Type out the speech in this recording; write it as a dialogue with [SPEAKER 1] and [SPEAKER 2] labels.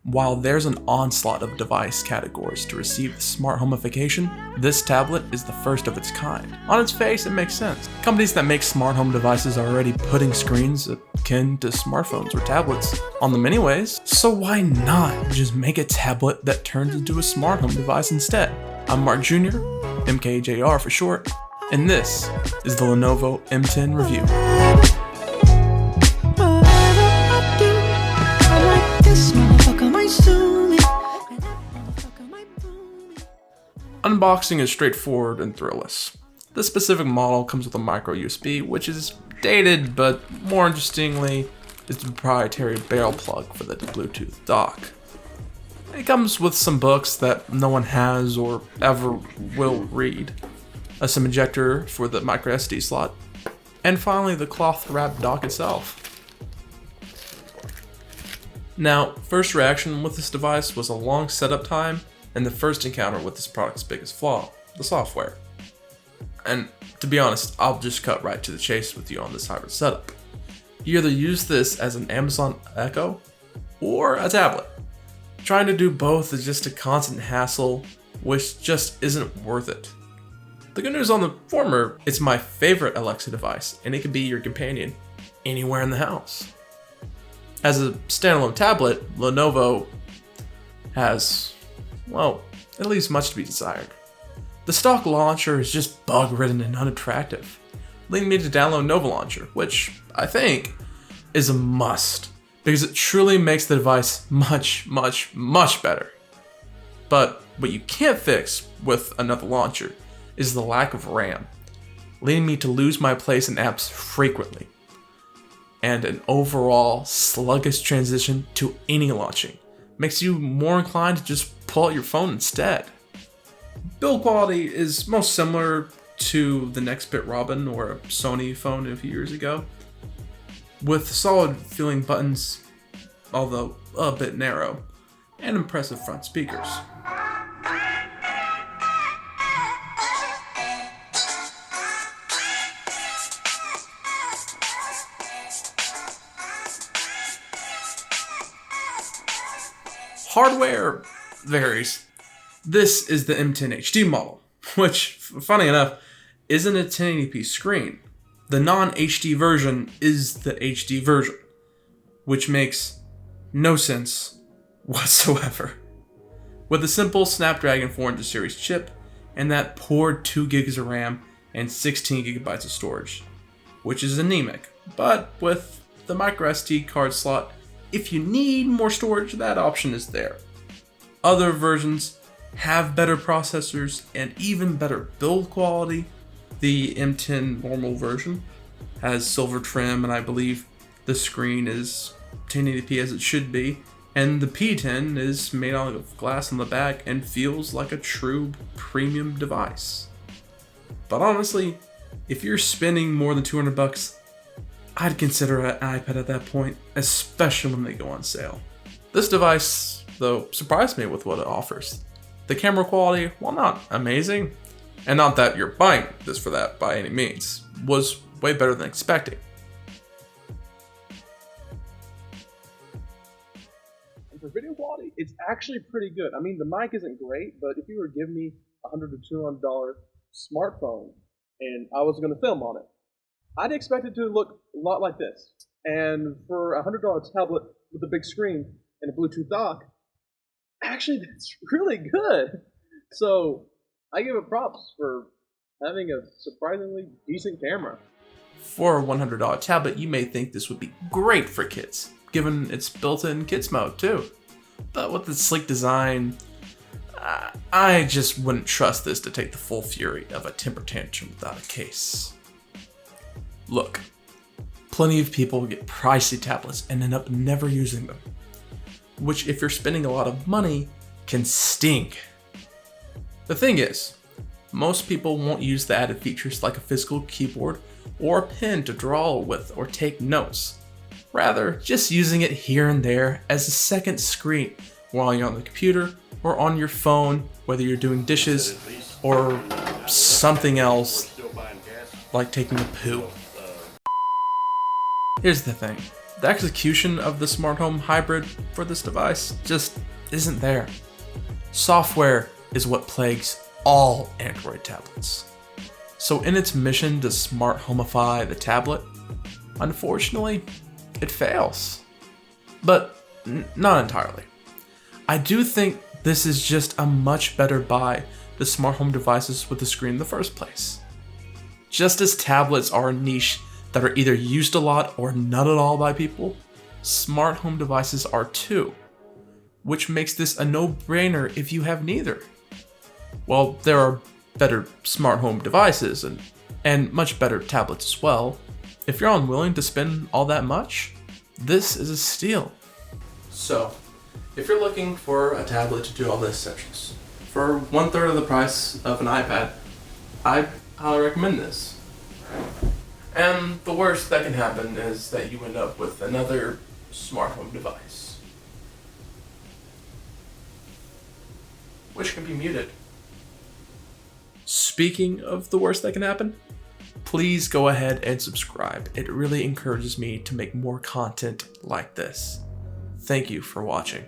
[SPEAKER 1] While there's an onslaught of device categories to receive smart homeification, this tablet is the first of its kind. On its face, it makes sense. Companies that make smart home devices are already putting screens akin to smartphones or tablets on them anyways, so why not just make a tablet that turns into a smart home device instead? I'm Mark Jr., MKJR for short, and this is the Lenovo M10 review. Unboxing is straightforward and thrillless. This specific model comes with a micro USB, which is dated, but more interestingly, is the proprietary barrel plug for the Bluetooth dock. It comes with some books that no one has or ever will read, a SIM ejector for the micro SD slot, and finally the cloth wrapped dock itself. Now, first reaction with this device was a long setup time and the first encounter with this product's biggest flaw, the software. And to be honest, I'll just cut right to the chase with you on this hybrid setup. You either use this as an Amazon Echo or a tablet. Trying to do both is just a constant hassle, which just isn't worth it. The good news on the former, it's my favorite Alexa device, and it can be your companion anywhere in the house. As a standalone tablet, Lenovo has, well, at least much to be desired. The stock launcher is just bug-ridden and unattractive, leading me to download Nova Launcher, which I think is a must, because it truly makes the device much better. But what you can't fix with another launcher is the lack of RAM, leading me to lose my place in apps frequently, and an overall sluggish transition to any launching makes you more inclined to just pull out your phone instead. Build quality is most similar to the Nextbit Robin or a Sony phone a few years ago, with solid feeling buttons, although a bit narrow, and impressive front speakers. Hardware varies. This is the M10 HD model, which, funny enough, isn't a 1080p screen. The non-HD version is the HD version, which makes no sense whatsoever. With a simple Snapdragon 400 series chip and that poor 2 gigs of RAM and 16 gigabytes of storage, which is anemic, but with the micro SD card slot, if you need more storage, that option is there. Other versions have better processors and even better build quality. The M10 normal version has silver trim, and I believe the screen is 1080p as it should be, and the P10 is made out of glass on the back and feels like a true premium device. But honestly, if you're spending more than $200, I'd consider an iPad at that point, especially when they go on sale. This device, though, surprised me with what it offers. The camera quality, while not amazing, and not that you're buying this for that by any means, was way better than expecting.
[SPEAKER 2] And for video quality, it's actually pretty good. I mean, the mic isn't great, but if you were to give me $100 to $200 smartphone and I was going to film on it, I'd expect it to look a lot like this. And for a $100 tablet with a big screen and a Bluetooth dock, actually that's really good. So I give it props for having a surprisingly decent camera.
[SPEAKER 1] For a $100 tablet, you may think this would be great for kids, given its built-in kids mode too. But with the sleek design, I just wouldn't trust this to take the full fury of a temper tantrum without a case. Look, plenty of people get pricey tablets and end up never using them, which if you're spending a lot of money, can stink. The thing is, most people won't use the added features like a physical keyboard or a pen to draw with or take notes. Rather, just using it here and there as a second screen while you're on the computer or on your phone, whether you're doing dishes or something else like taking a poo. Here's the thing, the execution of the smart home hybrid for this device just isn't there. Software is what plagues all Android tablets. So in its mission to smart homify the tablet, unfortunately, it fails. But not entirely. I do think this is just a much better buy to smart home devices with a screen in the first place. Just as tablets are a niche that are either used a lot or not at all by people, smart home devices are too, which makes this a no-brainer if you have neither. Well, there are better smart home devices and much better tablets as well. If you're unwilling to spend all that much, this is a steal. So, if you're looking for a tablet to do all the essentials, for 1/3 of the price of an iPad, I highly recommend this. And the worst that can happen is that you end up with another smart home device, which can be muted. Speaking of the worst that can happen, please go ahead and subscribe. It really encourages me to make more content like this. Thank you for watching.